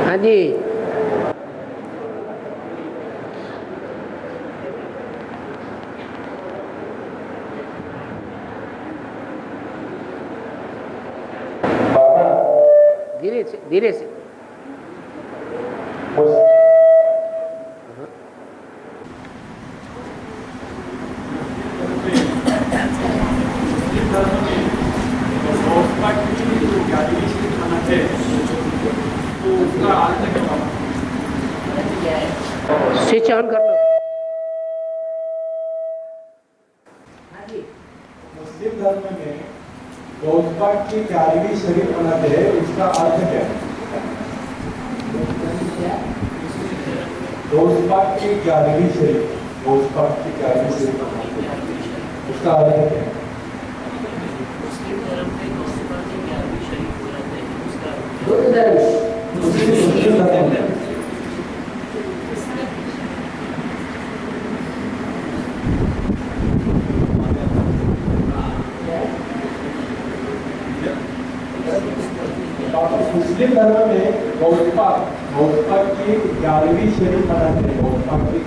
हाँ जी, धीरे से धीरे से। स्विच ऑन कर लो। मुस्लिम धर्म में गौस पाक की 11वीं शरीफ मनाते हैं, इसका अर्थ क्या है? गौस पाक की 11वीं शरीफ, गौस पाक की 11वीं शरीफ मनाते हैं, उसका अर्थ क्या है? मुस्लिम धर्म में गौस पाक की 11वीं शरीफ मनाते हैं, उसका मुस्लिम धर्म में मुस्लिम धर्म में गौस पाक की 11वीं शरीफ मनाते हैं, गौस पाक की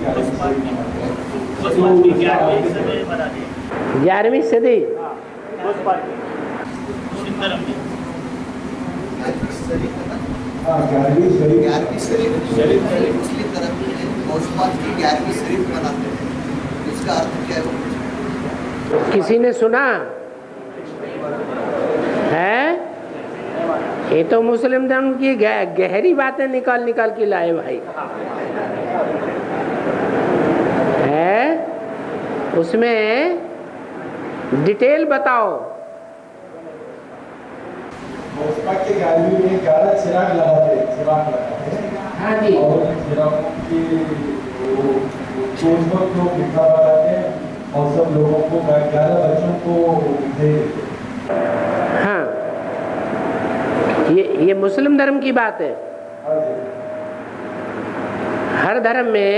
11वीं शरीफ मनाते हैं। 11वीं सदी मुस्लिम धर्म में हाँ, 11वीं शरीफ मुस्लिम धर्म में गौस पाक की 11वीं शरीफ मनाते हैं, इसका अर्थ क्या है? किसी ने सुना है? ये तो मुस्लिम धर्म की गहरी बातें निकाल निकाल के लाए भाई है, उसमें डिटेल बताओ। गौस पाक की 11वीं में 11 चिराग लगाते हैं। हाँ जी, और चिरागों की लोग मिठा बनाते हैं और सब लोगों को 11 बच्चों को दे देते हैं। हाँ, ये मुस्लिम धर्म की बात है। हाँ जी। हर धर्म में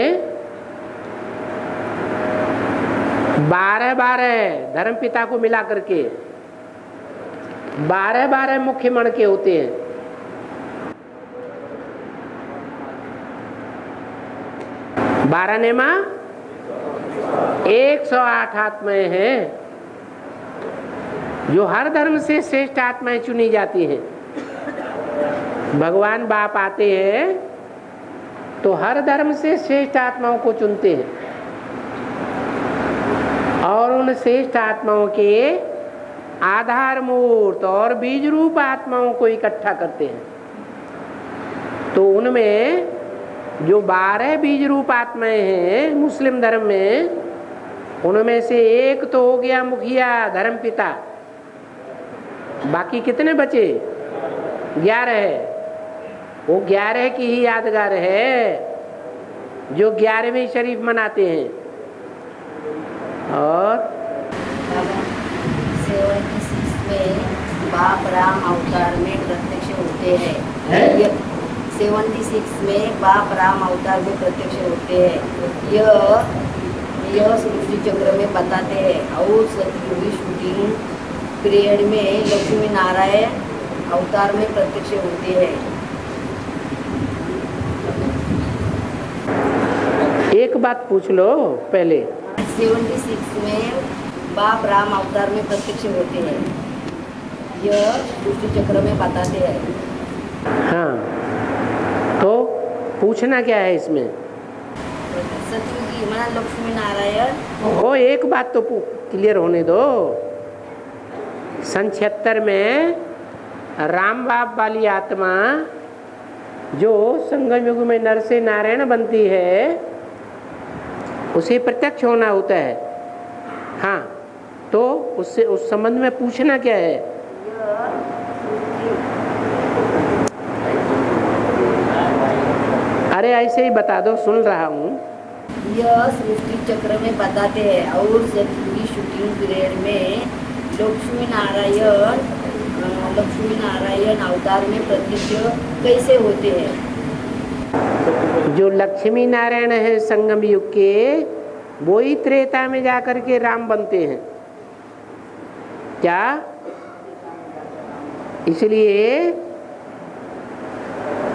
12 धर्म पिता को मिला करके 12 मुख्य मण के होते हैं। 12 नेमा 108 आत्माएं हैं, जो हर धर्म से श्रेष्ठ आत्माएं चुनी जाती हैं। भगवान बाप आते हैं तो हर धर्म से श्रेष्ठ आत्माओं को चुनते हैं और उन श्रेष्ठ आत्माओं के आधार मूर्त और बीज रूप आत्माओं को इकट्ठा करते हैं। तो उनमें जो 12 बीज रूप आत्माएं हैं मुस्लिम धर्म में, उनमें से एक तो हो गया मुखिया धर्म पिता, बाकी कितने बचे? 11 है। वो 11 की ही यादगार है जो 11वीं शरीफ मनाते हैं। और 76 में बाप राम अवतार में प्रत्यक्ष होते हैं। 76 में बाप राम अवतार में प्रत्यक्ष होते हैं। यह सृष्टि चक्र में बताते हैं। और सतयुगी शूटिंग पीरियड में लक्ष्मी नारायण अवतार में प्रत्यक्ष होते हैं। एक बात पूछ लो पहले। 76 में बाप राम अवतार में प्रत्यक्ष होते हैं। यह सृष्टि चक्र में बताते हैं। हाँ, तो पूछना क्या है इसमें? सतयुगी माना लक्ष्मी नारायण। वो एक बात तो क्लियर होने दो। सन 76 में राम बाप वाली आत्मा जो संगम युग में नर से नारायण बनती है, उसे प्रत्यक्ष होना होता है। हाँ, तो उससे उस संबंध में पूछना क्या है? अरे ऐसे ही बता दो, सुन रहा हूँ। यह सृष्टि चक्र में बताते हैं। और सतयुगी शूटिंग पीरियड में लक्ष्मी नारायण अवतार में प्रत्यक्ष कैसे होते हैं? जो लक्ष्मी नारायण है संगम युग के, वो ही त्रेता में जाकर के राम बनते हैं। क्या? इसलिए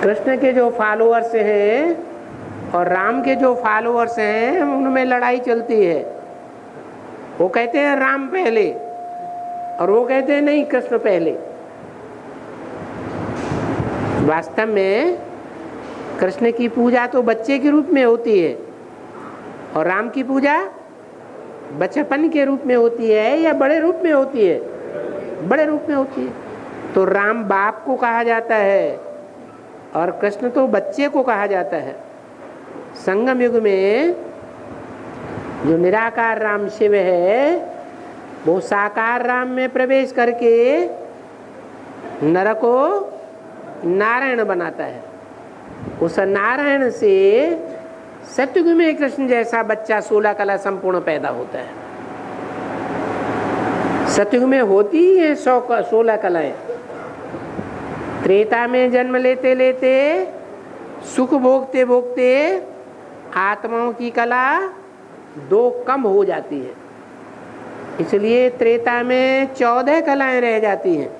कृष्ण के जो फॉलोअर्स हैं और राम के जो फॉलोअर्स हैं उनमें लड़ाई चलती है। वो कहते हैं राम पहले और वो कहते हैं नहीं कृष्ण पहले। वास्तव में कृष्ण की पूजा तो बच्चे के रूप में होती है और राम की पूजा बचपन के रूप में होती है या बड़े रूप में होती है? बड़े रूप में होती है। तो राम बाप को कहा जाता है और कृष्ण तो बच्चे को कहा जाता है। संगम युग में जो निराकार राम शिव है वो साकार राम में प्रवेश करके नर को नारायण बनाता है। उस नारायण से सतयुग में कृष्ण जैसा बच्चा 16 कला संपूर्ण पैदा होता है। सतयुग में होती ही है 16 कलाएं। त्रेता में जन्म लेते लेते सुख भोगते भोगते आत्माओं की कला 2 कम हो जाती है, इसलिए त्रेता में 14 कलाएं रह जाती हैं।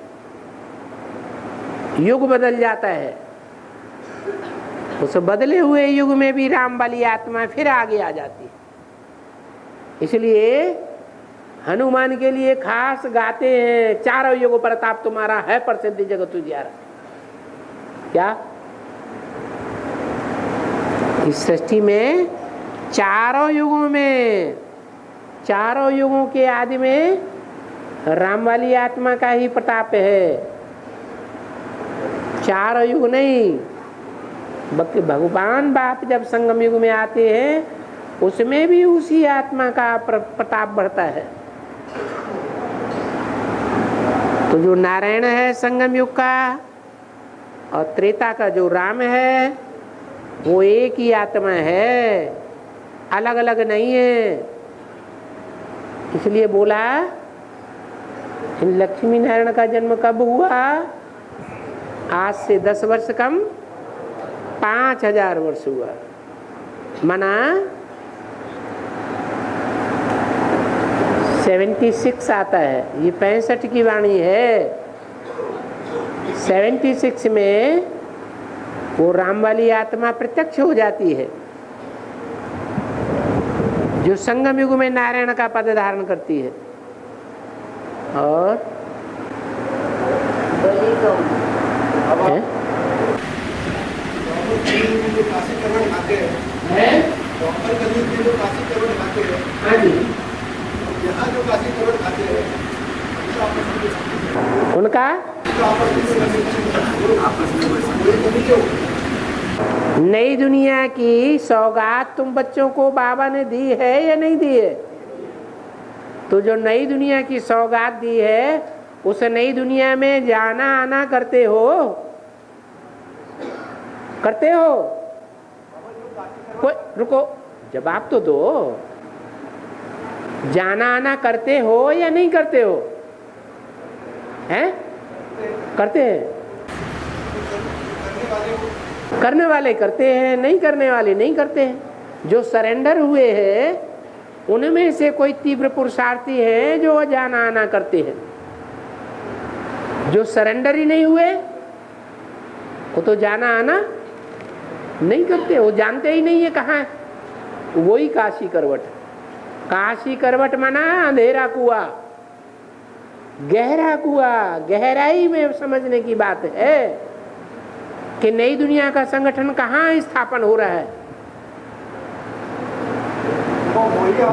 युग बदल जाता है। उस बदले हुए युग में भी राम वाली आत्मा फिर आगे आ जाती है। इसलिए हनुमान के लिए खास गाते हैं, चारों युगों प्रताप तुम्हारा है प्रसिद्ध जगत उजियारा। क्या इस सृष्टि में चारों युगों में, चारों युगों के आदि में राम वाली आत्मा का ही प्रताप है। चारों युग नहीं, बल्कि भगवान बाप जब संगम युग में आते हैं उसमें भी उसी आत्मा का प्रताप बढ़ता है। तो जो नारायण है संगम युग का और त्रेता का जो राम है वो एक ही आत्मा है, अलग अलग नहीं है। इसलिए बोला लक्ष्मी नारायण का जन्म कब हुआ? आज से 10 वर्ष कम 5000 वर्ष हुआ। मना 76 आता है, ये 65 की वाणी है। 76 में वो राम वाली आत्मा प्रत्यक्ष हो जाती है जो संगम युग में नारायण का पद धारण करती है। और उनका नई दुनिया की सौगात तुम बच्चों को बाबा ने दी है या नहीं दी है? तो जो नई दुनिया की सौगात दी है उस नई दुनिया में जाना आना करते हो? करते हो? कोई रुको, जवाब तो दो। जाना आना करते हो या नहीं करते हो? हैं? करते हैं। करने वाले करते हैं, नहीं करने वाले नहीं करते हैं। जो सरेंडर हुए हैं उनमें से कोई तीव्र पुरुषार्थी है जो जाना आना करते हैं। जो सरेंडर ही नहीं हुए वो तो जाना आना नहीं करते, वो जानते ही नहीं है कहाँ है। वही काशी करवट। काशी करवट माना अंधेरा कुआं, गहरा कुआं। गहराई में समझने की बात है कि नई दुनिया का संगठन कहाँ स्थापन हो रहा है।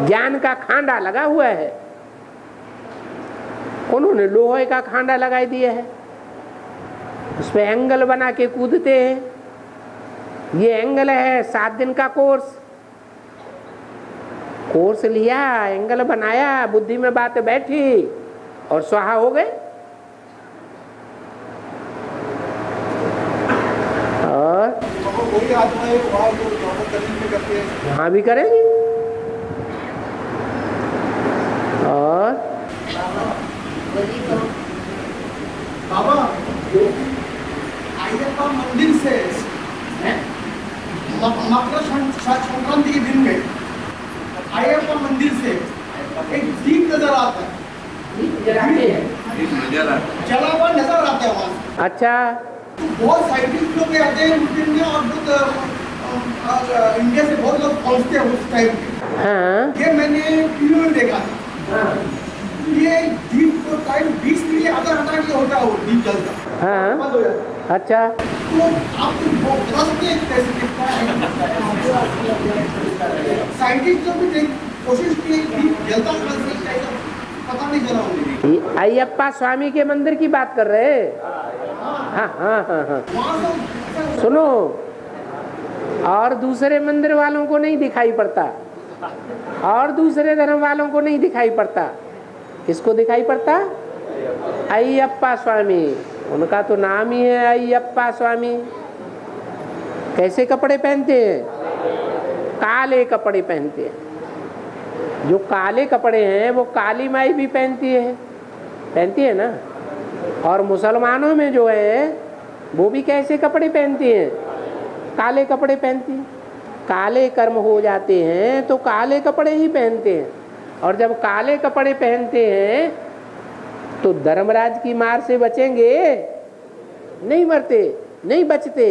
ज्ञान का खांडा लगा हुआ है, उन्होंने लोहे का खांडा लगाई दिया है, उस पर एंगल बना के कूदते हैं। ये एंगल है 7 दिन का कोर्स लिया, एंगल बनाया, बुद्धि में बात बैठी और स्वाहा हो गए। और वहाँ भी करेंगे। और बाबा अयप्पा मंदिर से मकर संक्रांति के दिन में अयप्पा मंदिर से एक दीप नजर आता है, जला हुआ नजर आता है वहां। अच्छा, बहुत साइंटिस्ट लोग आते हैं उस दिन में और बहुत इंडिया से बहुत लोग पहुंचते हैं उस टाइम पे। हाँ ये मैंने टीवी में देखा था। ये दीप को टाइम 20 मिनट आधा घंटा के होता है वो दीप जलता हाँ बंद हो जाता है। अच्छा तो आपको बहुत बता सकते हैं कैसे दिखता है। साइंटिस्ट लोग भी कोशिश की है कि दीप जलता कैसे पता नहीं चला उन्हें। ये अयप्पा स्वामी के मंदिर की बात कर रहे हैं। हाँ हाँ हाँ हाँ वहाँ सब सुनो, और दूसरे मंदिर वालों को नहीं दिखाई पड़ता, और दूसरे धर्म वालों को नहीं दिखाई पड़ता, किसको दिखाई पड़ता? अयप्पा स्वामी। उनका तो नाम ही है अयप्पा स्वामी। कैसे कपड़े पहनते हैं? काले कपड़े पहनते हैं। जो काले कपड़े हैं वो काली माई भी पहनती है ना। और मुसलमानों में जो है वो भी कैसे कपड़े पहनती हैं? काले कपड़े पहनती हैं। काले कर्म हो जाते हैं तो काले कपड़े ही पहनते हैं, और जब काले कपड़े पहनते हैं तो धर्मराज की मार से बचेंगे? नहीं मरते, नहीं बचते।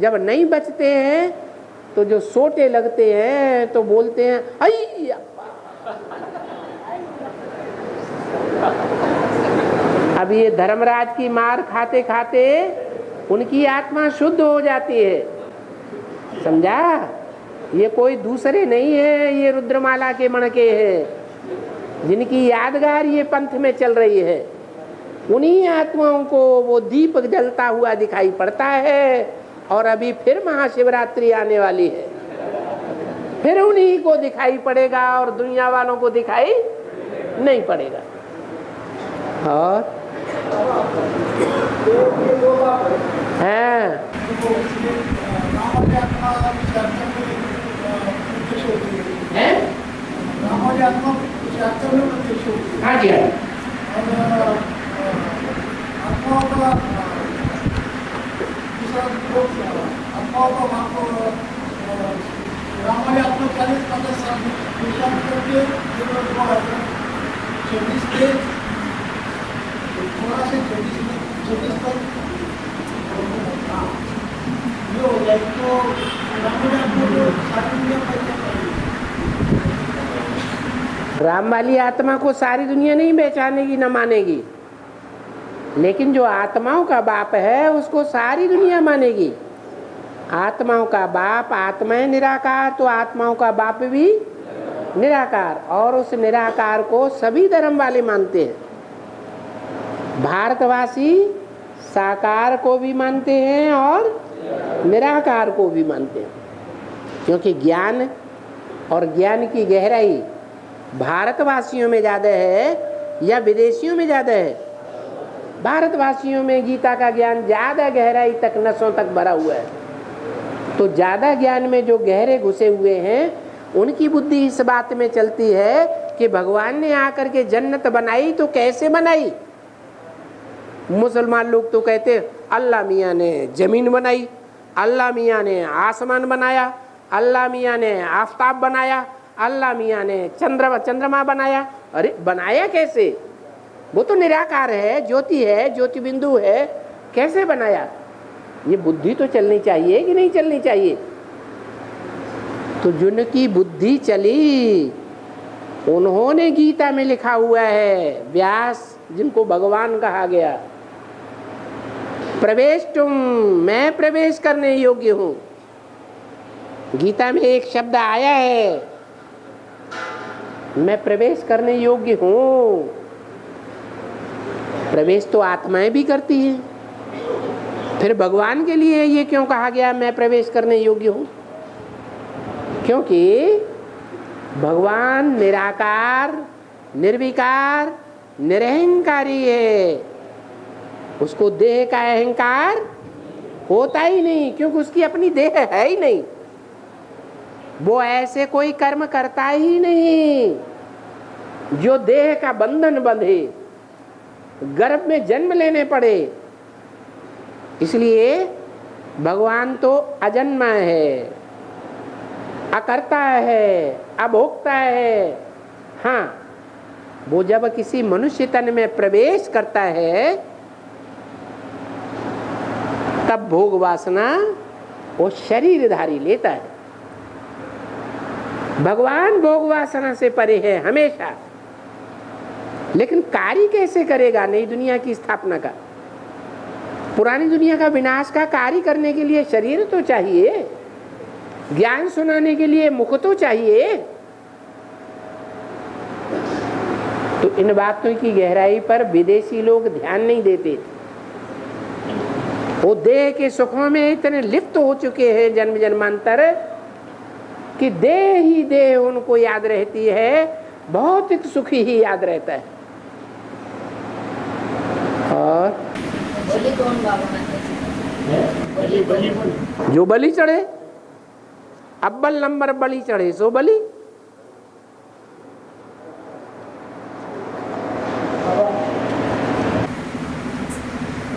जब नहीं बचते हैं तो जो सोटे लगते हैं तो बोलते हैं अय्यप्पा। अब ये धर्मराज की मार खाते खाते उनकी आत्मा शुद्ध हो जाती है, समझा? ये कोई दूसरे नहीं है, ये रुद्रमाला के मणके हैं जिनकी यादगार ये पंथ में चल रही है। उन्हीं आत्माओं को वो दीप जलता हुआ दिखाई पड़ता है, और अभी फिर महाशिवरात्रि आने वाली है, फिर उन्हीं को दिखाई पड़ेगा और दुनिया वालों को दिखाई नहीं पड़ेगा। और हाँ हाँ जी राम वाली आत्मा को सारी दुनिया नहीं पहचानेगी, न मानेगी, लेकिन जो आत्माओं का बाप है उसको सारी दुनिया मानेगी। आत्माओं का बाप आत्मा है निराकार, तो आत्माओं का बाप भी निराकार, और उस निराकार को सभी धर्म वाले मानते हैं। भारतवासी साकार को भी मानते हैं और निराकार को भी मानते हैं, क्योंकि ज्ञान और ज्ञान की गहराई भारतवासियों में ज़्यादा है या विदेशियों में ज़्यादा है? भारतवासियों में गीता का ज्ञान ज़्यादा गहराई तक, नसों तक भरा हुआ है। तो ज़्यादा ज्ञान में जो गहरे घुसे हुए हैं उनकी बुद्धि इस बात में चलती है कि भगवान ने आकर के जन्नत बनाई तो कैसे बनाई। मुसलमान लोग तो कहते अल्लाह मियाँ ने ज़मीन बनाई, अल्लाह मियाँ ने आसमान बनाया, अल्लाह मियाँ ने आफताब बनाया, अल्लाह मियाँ ने चंद्रमा बनाया। अरे बनाया कैसे? वो तो निराकार है, ज्योति है, ज्योति बिंदु है, कैसे बनाया? ये बुद्धि तो चलनी चाहिए कि नहीं चलनी चाहिए? तो जिनकी बुद्धि चली उन्होंने गीता में लिखा हुआ है, व्यास जिनको भगवान कहा गया, प्रवेश तुम, मैं प्रवेश करने योग्य हूँ। गीता में एक शब्द आया है, मैं प्रवेश करने योग्य हूँ। प्रवेश तो आत्माएं भी करती हैं, फिर भगवान के लिए ये क्यों कहा गया मैं प्रवेश करने योग्य हूँ? क्योंकि भगवान निराकार, निर्विकार, निरहंकारी है। उसको देह का अहंकार होता ही नहीं, क्योंकि उसकी अपनी देह है ही नहीं। वो ऐसे कोई कर्म करता ही नहीं जो देह का बंधन बंधे, गर्भ में जन्म लेने पड़े। इसलिए भगवान तो अजन्मा है, अकर्ता है, अभोक्ता है। हाँ, वो जब किसी मनुष्य तन में प्रवेश करता है तब भोग वासना वो शरीरधारी लेता है। भगवान भोग वासना से परे है हमेशा, लेकिन कार्य कैसे करेगा नई दुनिया की स्थापना का? पुरानी दुनिया का विनाश का कार्य करने के लिए शरीर तो चाहिए, ज्ञान सुनाने के लिए मुख तो चाहिए। तो इन बातों की गहराई पर विदेशी लोग ध्यान नहीं देते। वो देह के सुखों में इतने लिप्त हो चुके हैं जन्म जन्मांतर कि देह ही देह उनको याद रहती है, भौतिक सुख ही याद रहता है। और बलि कौन बाबा है? जो बलि चढ़े, अव्वल नंबर बलि चढ़े सो बलि।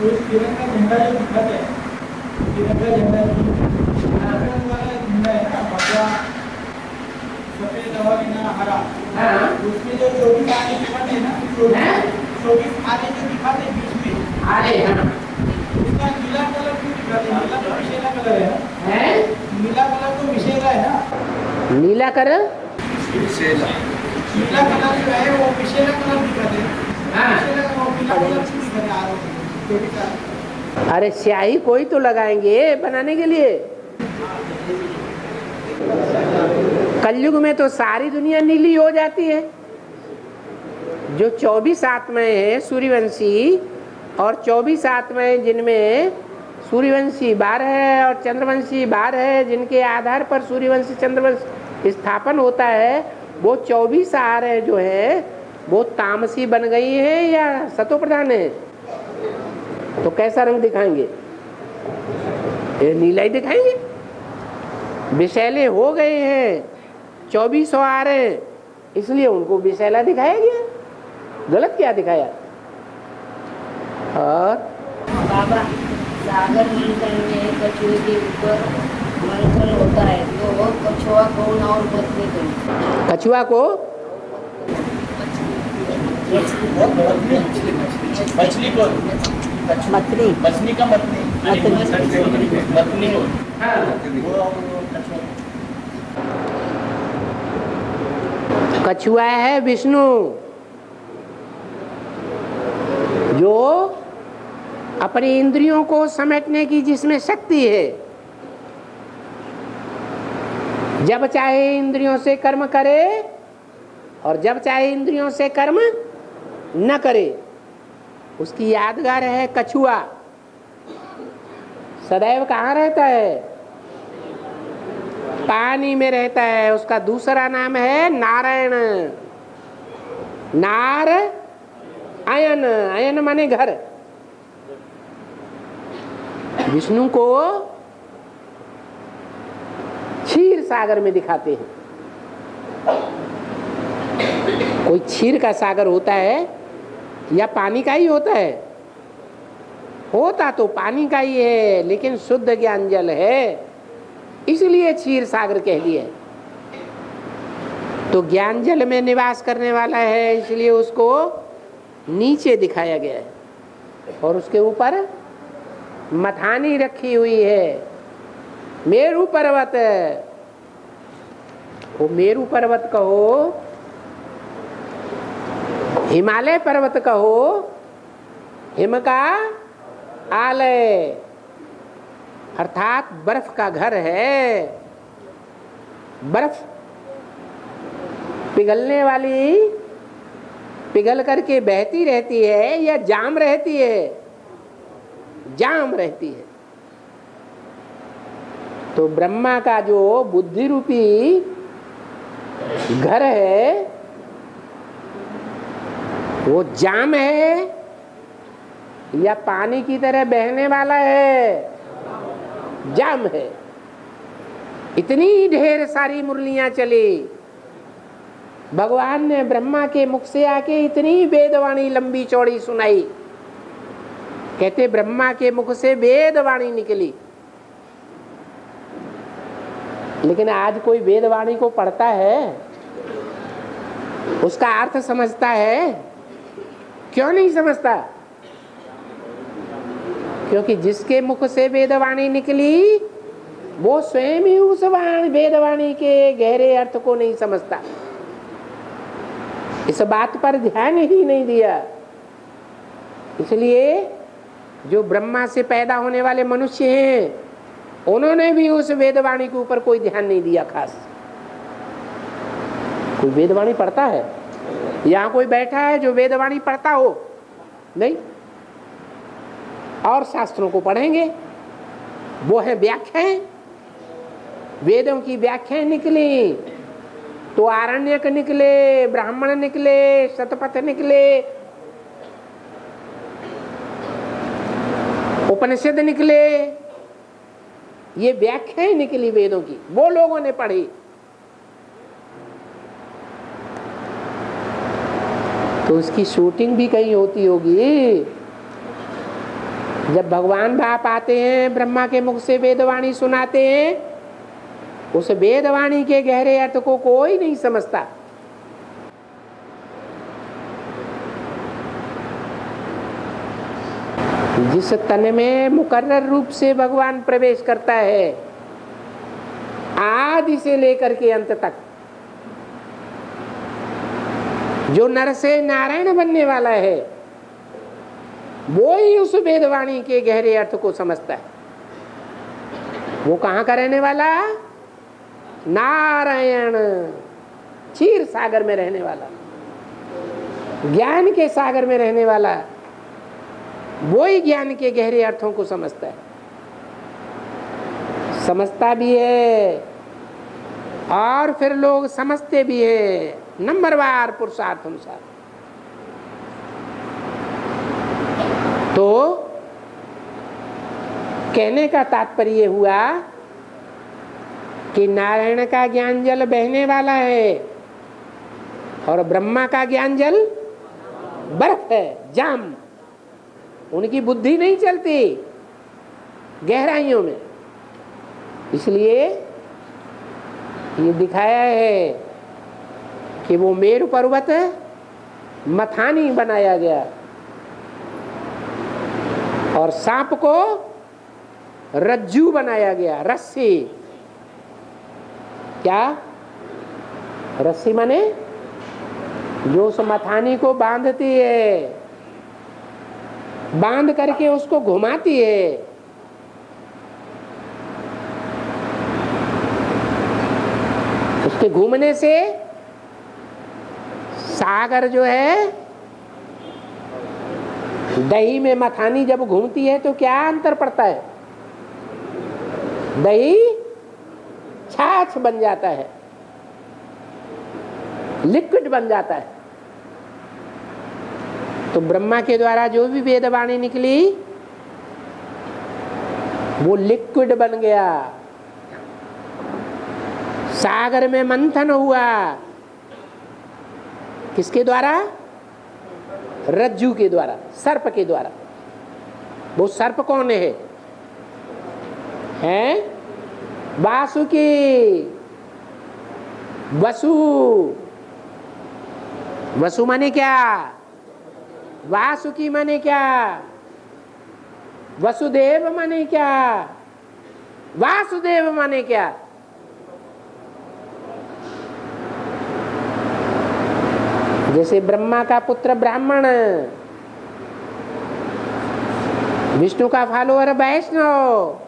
तिरंगा झंडा जो दिखाते हैं, तिरंगा झंडा वाला झंडा है ना, भगवा सफेद और ना हरा, उसमें जो 24 आने दिखाते हैं ना, 24 आने जो दिखाते हैं बीच में अरे उसका नीला कलर क्यों दिखाते हैं? नीला तो विषैला कलर है, नीला कलर तो विषैला है ना। नीला कर नीला कलर जो है वो विषैला कलर दिखाते हैं। विषैला का वो नीला कलर क्यों दिखाते हैं? आरोप अरे स्याही कोई तो लगाएंगे बनाने के लिए। कलयुग में तो सारी दुनिया नीली हो जाती है। जो 24 आत्माएं हैं सूर्यवंशी, और 24 आत्माएं जिनमें सूर्यवंशी 12 है और चंद्रवंशी 12 है, जिनके आधार पर सूर्यवंशी चंद्रवंश स्थापन होता है, वो 24 आर जो है वो तामसी बन गई है या सतो प्रधान है? तो कैसा रंग दिखाएंगे? ये नीला ही दिखाएंगे। विषैले हो गए हैं, 24 आ रहे हैं, इसलिए उनको विषैला दिखाया गया। गलत क्या दिखाया? और बाबा सागर मंथन में कछुए के ऊपर मंथन होता है, तो कछुआ कौन और पत्नी कौन? कछुआ को मछली को मछली का मतनी को कछुआ है विष्णु, जो अपनी इंद्रियों को समेटने की जिसमें शक्ति है। जब चाहे इंद्रियों से कर्म करे और जब चाहे इंद्रियों से कर्म न करे, उसकी यादगार है कछुआ। सदैव कहाँ रहता है? पानी में रहता है। उसका दूसरा नाम है नारायण। नार अयन, अयन माने घर। विष्णु को क्षीर सागर में दिखाते हैं। कोई क्षीर का सागर होता है या पानी का ही होता है? होता तो पानी का ही है, लेकिन शुद्ध ज्ञान जल है, इसलिए क्षीर सागर कह दिया। तो ज्ञान जल में निवास करने वाला है, इसलिए उसको नीचे दिखाया गया है। और उसके ऊपर मथानी रखी हुई है, मेरू पर्वत। वो मेरू पर्वत कहो, हिमालय पर्वत कहो, हिम का आलय अर्थात बर्फ का घर है। बर्फ पिघलने वाली पिघल करके बहती रहती है या जाम रहती है? जाम रहती है। तो ब्रह्मा का जो बुद्धि रूपी घर है वो जाम है या पानी की तरह बहने वाला है? जाम है। इतनी ढेर सारी मुरलियां चली, भगवान ने ब्रह्मा के मुख से आके इतनी वेदवाणी लंबी चौड़ी सुनाई। कहते ब्रह्मा के मुख से वेदवाणी निकली। लेकिन आज कोई वेदवाणी को पढ़ता है, उसका अर्थ समझता है? क्यों नहीं समझता? क्योंकि जिसके मुख से वेदवाणी निकली वो स्वयं ही उस वेदवाणी के गहरे अर्थ को नहीं समझता, इस बात पर ध्यान ही नहीं दिया। इसलिए जो ब्रह्मा से पैदा होने वाले मनुष्य हैं उन्होंने भी उस वेदवाणी के ऊपर कोई ध्यान नहीं दिया खास। कोई वेदवाणी पढ़ता है? यहाँ कोई बैठा है जो वेदवाणी पढ़ता हो? नहीं। और शास्त्रों को पढ़ेंगे, वो है व्याख्याएं, वेदों की व्याख्याएं निकली तो आरण्यक निकले, ब्राह्मण निकले, शतपथ निकले, उपनिषद निकले, ये व्याख्याएं निकली वेदों की, वो लोगों ने पढ़ी। तो उसकी शूटिंग भी कहीं होती होगी। जब भगवान बाप आते हैं ब्रह्मा के मुख से वेदवाणी सुनाते हैं, उस वेदवाणी के गहरे अर्थ को कोई नहीं समझता। जिस तन में मुकर्रर रूप से भगवान प्रवेश करता है आदि से लेकर के अंत तक, जो नर से नारायण बनने वाला है वो ही उस वेदवाणी के गहरे अर्थ को समझता है। वो कहाँ का रहने वाला? नारायण, क्षीर सागर में रहने वाला, ज्ञान के सागर में रहने वाला, वो ही ज्ञान के गहरे अर्थों को समझता है, समझता भी है और फिर लोग समझते भी है नंबरवार पुरुषार्थ अनुसार। तो कहने का तात्पर्य हुआ कि नारायण का ज्ञान जल बहने वाला है और ब्रह्मा का ज्ञान जल बर्फ है, जाम। उनकी बुद्धि नहीं चलती गहराइयों में। इसलिए ये दिखाया है कि वो मेरु पर्वत मथानी बनाया गया और सांप को रज्जू बनाया गया, रस्सी। क्या रस्सी माने? जो उस मथानी को बांधती है, बांध करके उसको घुमाती है। उसके घूमने से सागर जो है, दही में मथानी जब घूमती है तो क्या अंतर पड़ता है? दही छाछ बन जाता है, लिक्विड बन जाता है। तो ब्रह्मा के द्वारा जो भी वेदवाणी निकली वो लिक्विड बन गया। सागर में मंथन हुआ, किसके द्वारा? रज्जू के द्वारा, सर्प के द्वारा। वो सर्प कौन है? हैं? वासुकी, वसु। वसु माने क्या? वासुकी माने क्या? वसुदेव माने क्या? वासुदेव माने क्या? जैसे ब्रह्मा का पुत्र ब्राह्मण, विष्णु का फॉलोअर वैष्णव,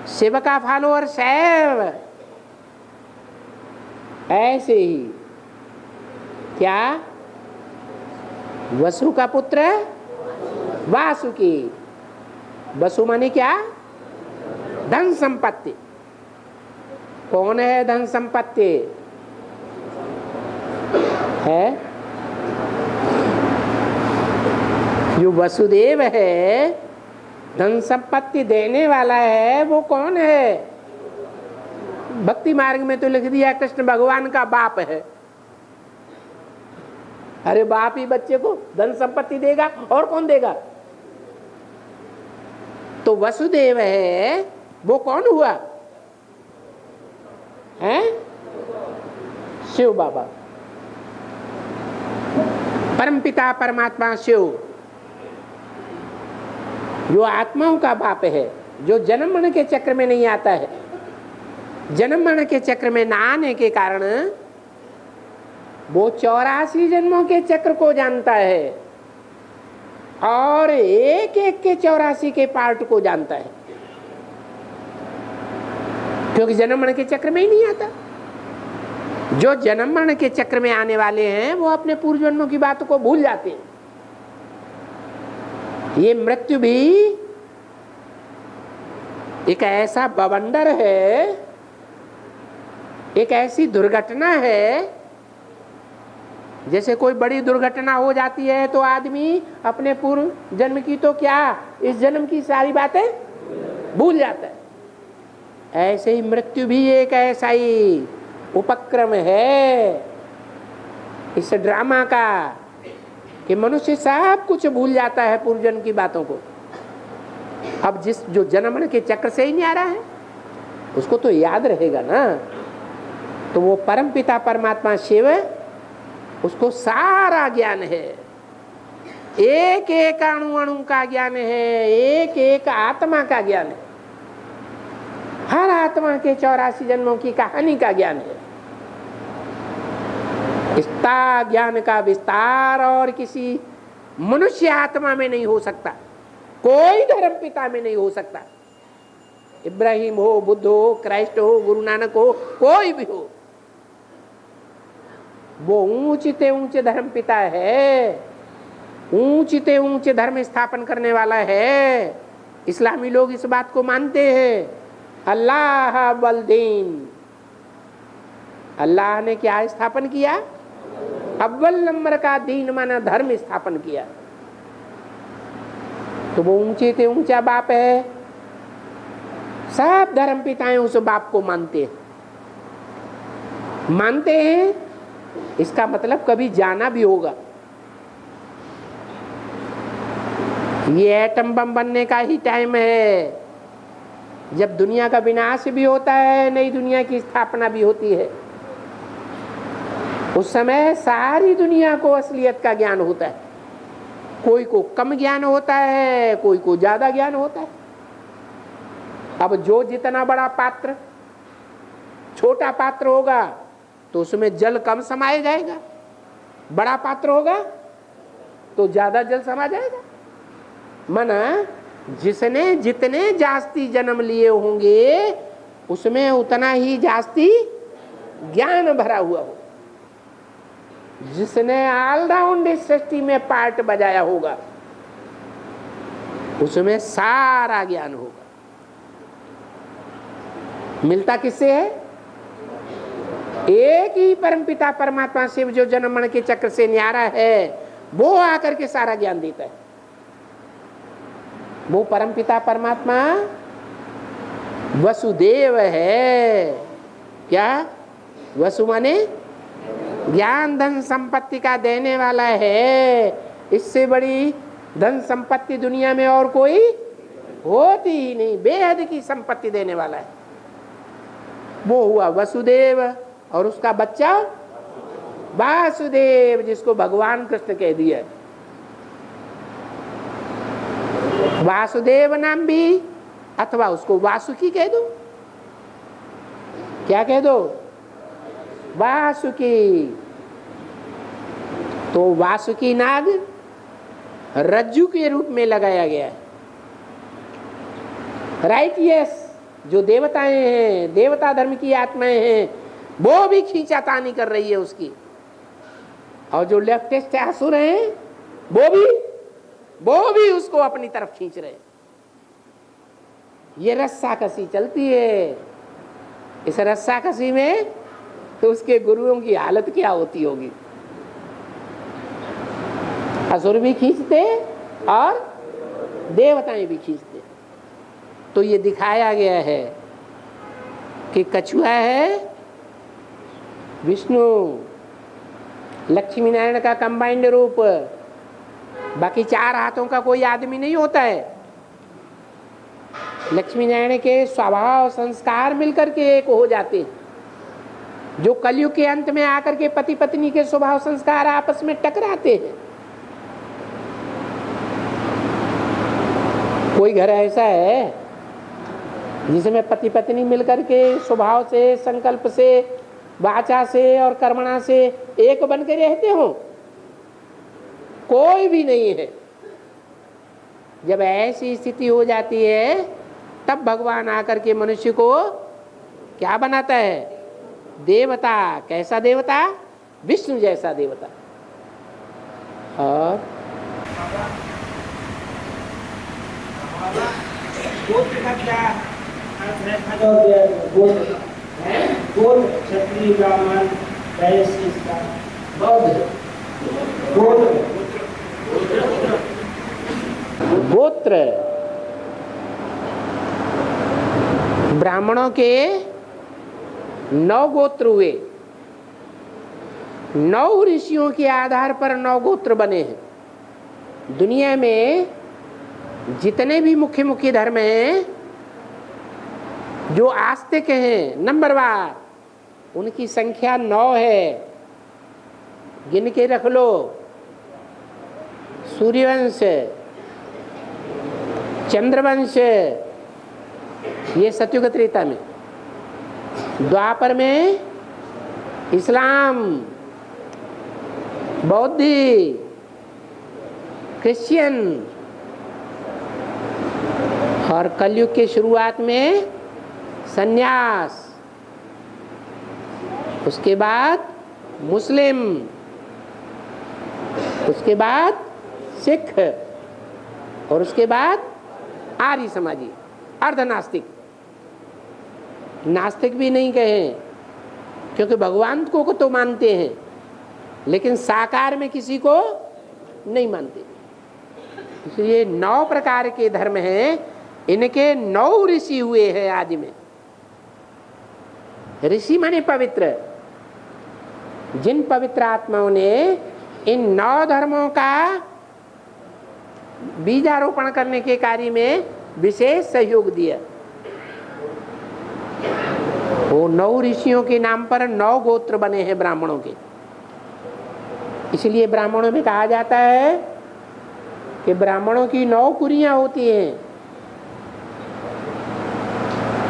शिव का फॉलोअर शैव, ऐसे ही क्या वसु का पुत्र वासुकी। वसु माने क्या? धन संपत्ति। कौन है धन संपत्ति? है जो वसुदेव है, धन संपत्ति देने वाला है, वो कौन है? भक्ति मार्ग में तो लिख दिया कृष्ण भगवान का बाप है। अरे बाप ही बच्चे को धन संपत्ति देगा और कौन देगा? तो वसुदेव है, वो कौन हुआ? है शिव बाबा, परमपिता परमात्मा शिव। जो आत्माओं का बाप है, जो जन्म मरण के चक्र में नहीं आता है। जन्म मरण के चक्र में ना आने के कारण वो 84 जन्मों के चक्र को जानता है और एक एक के 84 के पार्ट को जानता है, क्योंकि जन्म मरण के चक्र में ही नहीं आता। जो जन्म मरण के चक्र में आने वाले हैं वो अपने पूर्व जन्मों की बातों को भूल जाते हैं। ये मृत्यु भी एक ऐसा बवंडर है, एक ऐसी दुर्घटना है, जैसे कोई बड़ी दुर्घटना हो जाती है तो आदमी अपने पूर्व जन्म की तो क्या, इस जन्म की सारी बातें भूल जाता है। ऐसे ही मृत्यु भी एक ऐसा ही उपक्रम है इस ड्रामा का कि मनुष्य सब कुछ भूल जाता है पूर्व जन्म की बातों को। अब जो जन्म मरण के चक्र से ही नहीं आ रहा है उसको तो याद रहेगा ना। तो वो परम पिता परमात्मा शिव, उसको सारा ज्ञान है, एक एक अणु अणु का ज्ञान है, एक एक आत्मा का ज्ञान है, हर आत्मा के 84 जन्मों की कहानी का ज्ञान है। इसका ज्ञान का विस्तार और किसी मनुष्य आत्मा में नहीं हो सकता, कोई धर्म पिता में नहीं हो सकता। इब्राहिम हो, बुद्ध हो, क्राइस्ट हो, गुरु नानक हो, कोई भी हो, वो ऊंचे ऊंचे धर्म पिता है, ऊंचे ऊंचे धर्म स्थापन करने वाला है। इस्लामी लोग इस बात को मानते हैं। अल्लाह बलदीन, अल्लाह ने क्या स्थापन किया? अव्वल नंबर का दीन माना धर्म स्थापन किया। तो वो ऊंचे से ऊंचा बाप है। सब धर्म पिताएं उस बाप को मानते हैं। इसका मतलब कभी जाना भी होगा। ये एटम बम बनने का ही टाइम है, जब दुनिया का विनाश भी होता है, नई दुनिया की स्थापना भी होती है। उस समय सारी दुनिया को असलियत का ज्ञान होता है। कोई को कम ज्ञान होता है, कोई को ज्यादा ज्ञान होता है। अब जो जितना बड़ा पात्र, छोटा पात्र होगा तो उसमें जल कम समाया जाएगा, बड़ा पात्र होगा तो ज्यादा जल समा जाएगा। माना जिसने जितने जास्ती जन्म लिए होंगे उसमें उतना ही जास्ती ज्ञान भरा हुआ हो। जिसने ऑलराउंड इस सृष्टि में पार्ट बजाया होगा उसमें सारा ज्ञान होगा। मिलता किससे है? एक ही परमपिता परमात्मा शिव जो जन्म मरण के चक्र से न्यारा है, वो आकर के सारा ज्ञान देता है। वो परमपिता परमात्मा वसुदेव है। क्या? वसु माने ज्ञान धन संपत्ति का देने वाला है। इससे बड़ी धन संपत्ति दुनिया में और कोई होती ही नहीं। बेहद की संपत्ति देने वाला है। वो हुआ वसुदेव और उसका बच्चा वासुदेव, जिसको भगवान कृष्ण कह दिया। वासुदेव नाम भी, अथवा उसको वासुकी कह दो। क्या कह दो? वासुकी। तो वासुकी नाग रज्जु के रूप में लगाया गया है। राइट? यस। जो देवताएं हैं, देवता धर्म की आत्माएं हैं, वो भी खींचातानी कर रही है उसकी। और जो लेफ्टिस्ट असुर हैं वो भी उसको अपनी तरफ खींच रहे हैं। ये रस्साकसी चलती है। इस रस्साकसी में तो उसके गुरुओं की हालत क्या होती होगी। असुर भी खींचते और देवताएं भी खींचते। तो ये दिखाया गया है कि कछुआ है विष्णु, लक्ष्मी नारायण का कंबाइंड रूप। बाकी 4 हाथों का कोई आदमी नहीं होता है। लक्ष्मी नारायण के स्वभाव संस्कार मिलकर के एक हो जाते हैं। जो कलयुग के अंत में आकर के पति पत्नी के स्वभाव संस्कार आपस में टकराते हैं। कोई घर ऐसा है जिसमें पति पत्नी मिलकर के स्वभाव से, संकल्प से, वाचा से और कर्मणा से एक बन के रहते हो? कोई भी नहीं है। जब ऐसी स्थिति हो जाती है तब भगवान आकर के मनुष्य को क्या बनाता है? देवता। कैसा देवता? विष्णु जैसा देवता। और गोत्र का क्या अर्थ है? गोत्र क्षत्रिय, ब्राह्मण, वैश्य, इसका गोत्र। ब्राह्मणों के 9 गोत्र हुए। 9 ऋषियों के आधार पर 9 गोत्र बने हैं। दुनिया में जितने भी मुख्य मुख्य धर्म हैं, जो आस्तिक हैं नंबरवार, उनकी संख्या 9 है। गिन के रख लो। सूर्यवंश, चंद्रवंश, ये सतयुग त्रेता में। द्वापर में इस्लाम, बौद्धि, क्रिश्चियन, और कलयुग के शुरुआत में सन्यास, उसके बाद मुस्लिम, उसके बाद सिख, और उसके बाद आर्य समाजी, अर्धनास्तिक। नास्तिक भी नहीं कहे, क्योंकि भगवान को तो मानते हैं लेकिन साकार में किसी को नहीं मानते। इसलिए 9 प्रकार के धर्म हैं। इनके 9 ऋषि हुए हैं आदि में। ऋषि माने पवित्र। जिन पवित्र आत्माओं ने इन 9 धर्मों का बीजारोपण करने के कार्य में विशेष सहयोग दिया। वो 9 ऋषियों के नाम पर 9 गोत्र बने हैं ब्राह्मणों के। इसलिए ब्राह्मणों में कहा जाता है कि ब्राह्मणों की 9 कुरियां होती हैं।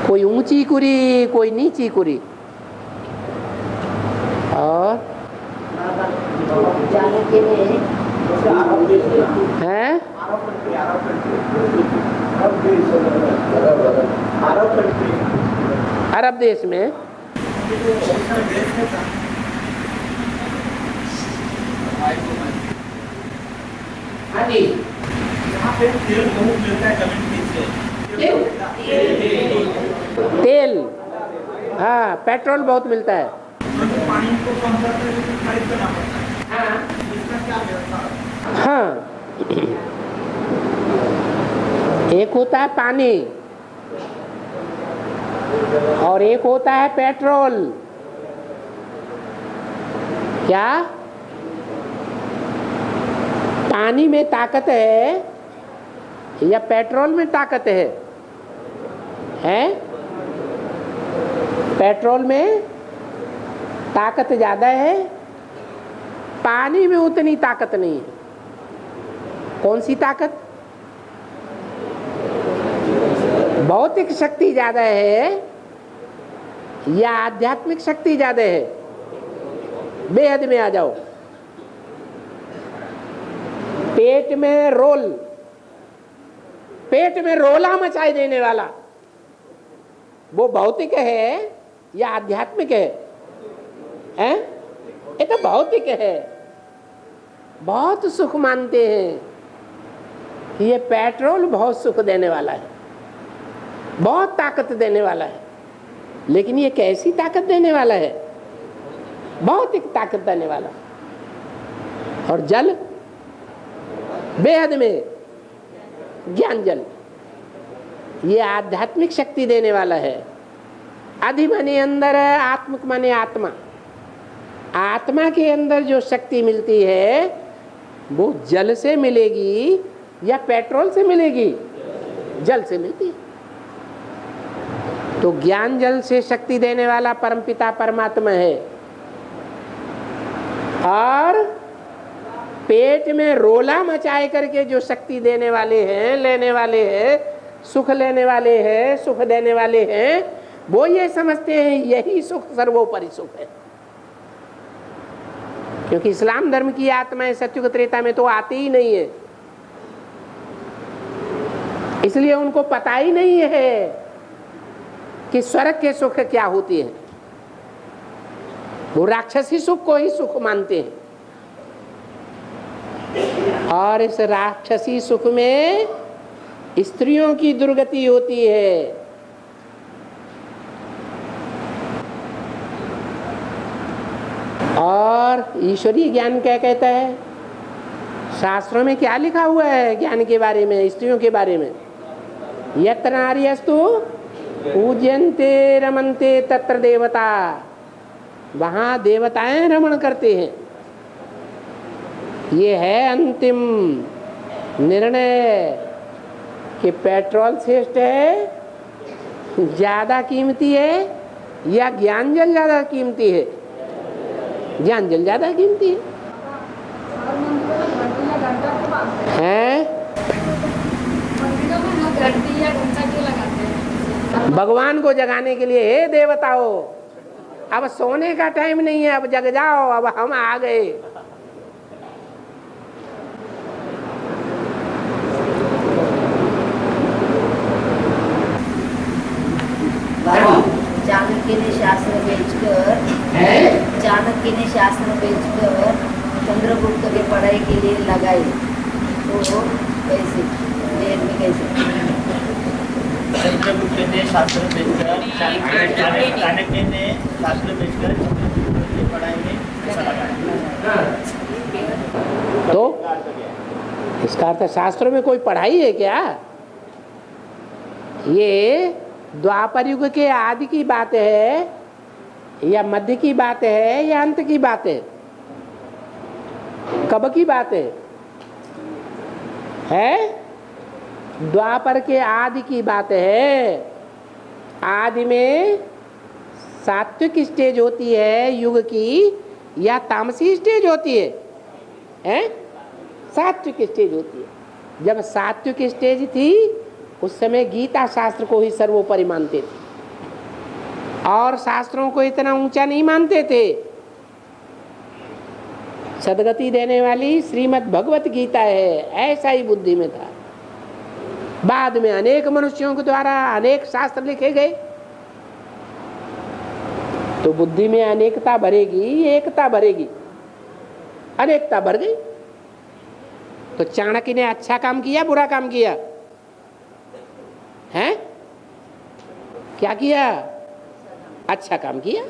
कोई ऊंची कुरी, कोई नीची कुरी। और जाने के लिए हैं अरब देश में हाँ जी, यहाँ पे तेल बहुत मिलता है जमीन से। तेल, हाँ, पेट्रोल बहुत मिलता है। पानी को खरीद करना पड़ता है। इसका क्या व्यवस्था? हाँ, एक होता है पानी और एक होता है पेट्रोल। क्या पानी में ताकत है या पेट्रोल में ताकत है? हैं? पेट्रोल में ताकत ज्यादा है, पानी में उतनी ताकत नहीं है। कौन सी ताकत? भौतिक शक्ति ज्यादा है या आध्यात्मिक शक्ति ज्यादा है? बेहद में आ जाओ। पेट में रोल, पेट में रोला मचाई देने वाला, वो भौतिक है या आध्यात्मिक है? हैं? ये तो भौतिक है। बहुत सुख मानते हैं कि ये पेट्रोल बहुत सुख देने वाला है, बहुत ताकत देने वाला है। लेकिन ये कैसी ताकत देने वाला है? भौतिक ताकत देने वाला। और जल बेहद में, ज्ञान जल, ये आध्यात्मिक शक्ति देने वाला है। अधि माने अंदर, आत्मिक माने आत्मा। आत्मा के अंदर जो शक्ति मिलती है वो जल से मिलेगी या पेट्रोल से मिलेगी? जल से मिलती है। तो ज्ञान जल से शक्ति देने वाला परमपिता परमात्मा है। और पेट में रोला मचाए करके जो शक्ति देने वाले हैं, लेने वाले हैं, सुख लेने वाले हैं, सुख देने वाले हैं, वो ये समझते हैं यही सुख सर्वोपरि सुख है। क्योंकि इस्लाम धर्म की आत्माएं सत्युग त्रेता में तो आती ही नहीं है, इसलिए उनको पता ही नहीं है कि स्वर्ग के सुख क्या होती है। वो राक्षसी सुख को ही सुख मानते हैं, और इस राक्षसी सुख में स्त्रियों की दुर्गति होती है। और ईश्वरीय ज्ञान क्या कहता है? शास्त्रों में क्या लिखा हुआ है ज्ञान के बारे में, स्त्रियों के बारे में? यत्र नार्यस्तु पूज्यन्ते रमन्ते तत्र देवता, वहाँ देवताएं रमण करते हैं। ये है अंतिम निर्णय कि पेट्रोल श्रेष्ठ है, ज्यादा कीमती है, या ज्ञान जल ज्यादा कीमती है? ज्ञान जल ज्यादा कीमती है। भगवान को जगाने के लिए, हे देवताओं अब सोने का टाइम नहीं है, अब जग जाओ, अब हम आ गए। चाणक्य ने शास्त्र बेचकर चंद्रगुप्त की पढ़ाई के लिए लगाई, तो कैसे जेल में कैसे? चंद्रगुप्त ने शास्त्र बेचकर चाणक्य ने शास्त्र बेचकर चंद्रगुप्त की पढ़ाई में पैसा लगाया। तो इसका अर्थ शास्त्रों में कोई पढ़ाई है क्या? ये द्वापर युग के आदि की बात है, या मध्य की बात है, या अंत की बात है? कब की बात है? द्वापर के आदि की बात है। आदि में सात्विक स्टेज होती है युग की, या तामसी स्टेज होती है? सात्विक स्टेज होती है। जब सात्विक स्टेज थी उस समय गीता शास्त्र को ही सर्वोपरि मानते थे, और शास्त्रों को इतना ऊंचा नहीं मानते थे। सदगति देने वाली श्रीमद् भगवत गीता है, ऐसा ही बुद्धि में था। बाद में अनेक मनुष्यों के द्वारा अनेक शास्त्र लिखे गए, तो बुद्धि में अनेकता भरेगी, एकता भरेगी। अनेकता भर गई। तो चाणक्य ने अच्छा काम किया, बुरा काम किया है? क्या किया? अच्छा काम किया।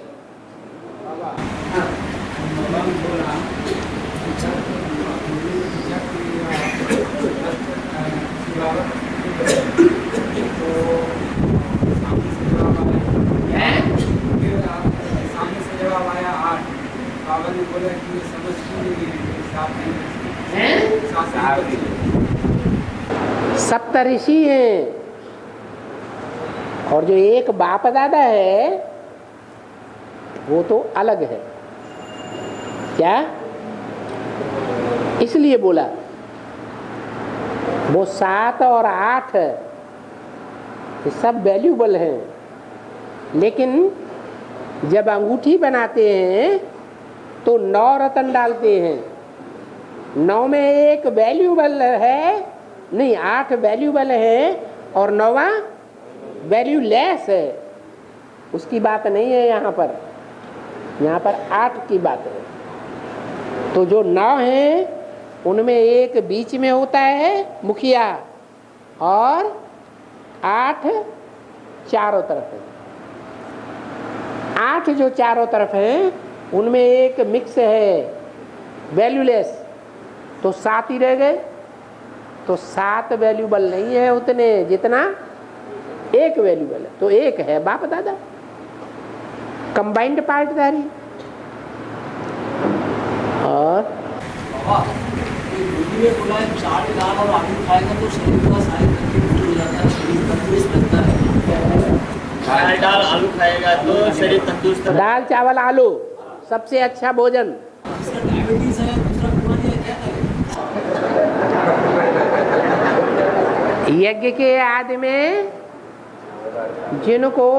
सामने से जवाब आया 8। बाबा ने बोला कि ये समझ क्यों नहीं है? सप्त ऋषि हैं, और जो एक बाप दादा है वो तो अलग है। क्या? इसलिए बोला वो 7 और 8 ये सब वैल्यूबल हैं, लेकिन जब अंगूठी बनाते हैं तो 9 रतन डालते हैं। 9 में एक वैल्यूबल है, नहीं 8 वैल्यूबल है और 9वां वैल्यूलेस है। उसकी बात नहीं है यहाँ पर 8 की बात है। तो जो 9 है उनमें एक बीच में होता है मुखिया, और 8 चारों तरफ है। 8 जो चारों तरफ है उनमें एक मिक्स है वैल्यूलेस, तो 7 ही रह गए। तो 7 वैल्यूबल नहीं है उतने जितना एक वैल्यूबल है। तो एक है बाप दादा, कंबाइंड पार्टधारी। और बोला है 4 दाल और आलू खाएगा तो शरीर का सारे तंदुरुस्त हो जाता है, शरीर तंदुरुस्त बनता है। 4 दाल आलू खाएगा तो शरीर तंदुरुस्त। दाल चावल आलू सबसे अच्छा भोजन। डायबिटीज है, दूसरा बीमारी है, क्या करें? यज्ञ के आदि में जिनको